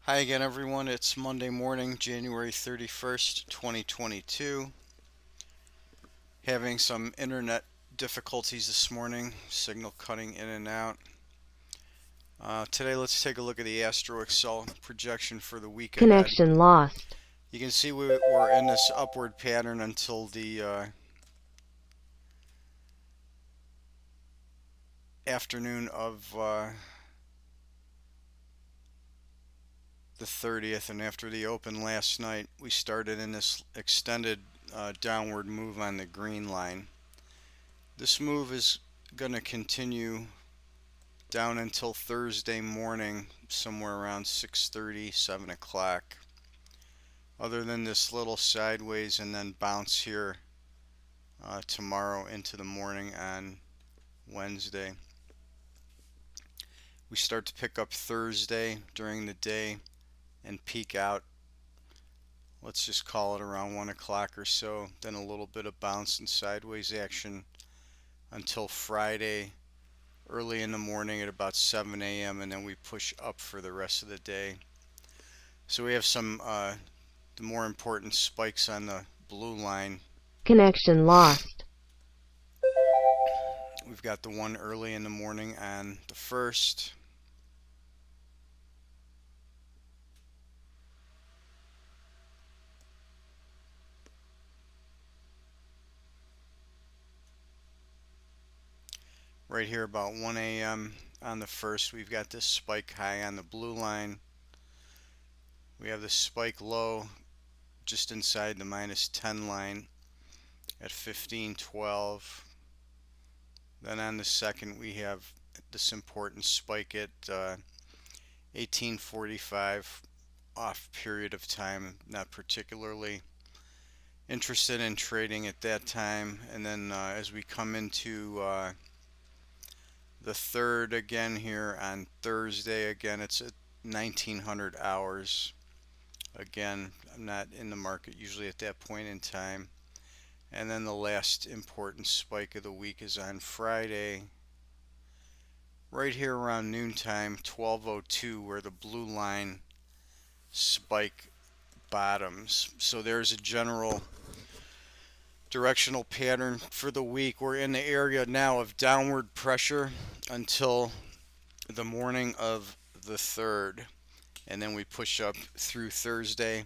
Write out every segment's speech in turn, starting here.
Hi again, everyone. It's Monday morning, January 31st, 2022. Having some internet difficulties this morning, signal cutting in and out. Today, let's take a look at the Astro Excel projection for the week ahead. Connection lost. You can see we're in this upward pattern until the afternoon of the 30th, and after the open last night, we started in this extended downward move on the green line. This move is going to continue down until Thursday morning, somewhere around 6:30, 7 o'clock. Other than this little sideways and then bounce here tomorrow into the morning on Wednesday. We start to pick up Thursday during the day and peak out. Let's just call it around 1 o'clock or so. Then a little bit of bounce and sideways action until Friday early in the morning at about 7 a.m. and then we push up for the rest of the day. So we have some the more important spikes on the blue line. Connection lost. We've got the one early in the morning on the 1st. Right here about 1 a.m. on the 1st, we've got this spike high on the blue line. We have this spike low just inside the -10 line at 15:12. Then on the 2nd, we have this important spike at 18:45, off period of time, not particularly interested in trading at that time. And then as we come into the 3rd again here on Thursday, again it's at 1900 hours. Again, I'm not in the market usually at that point in time. And then the last important spike of the week is on Friday, right here around noontime, 12:02, where the blue line spike bottoms. So there's a general directional pattern for the week. We're in the area now of downward pressure until the morning of the 3rd, and then we push up through Thursday,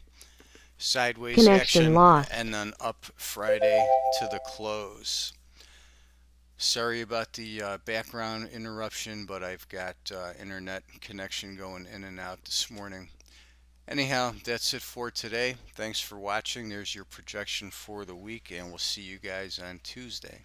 sideways Connection action, lost. and then up Friday to the close. Sorry about the background interruption, but I've got internet connection going in and out this morning. Anyhow, that's it for today. Thanks for watching. There's your projection for the week, and we'll see you guys on Tuesday.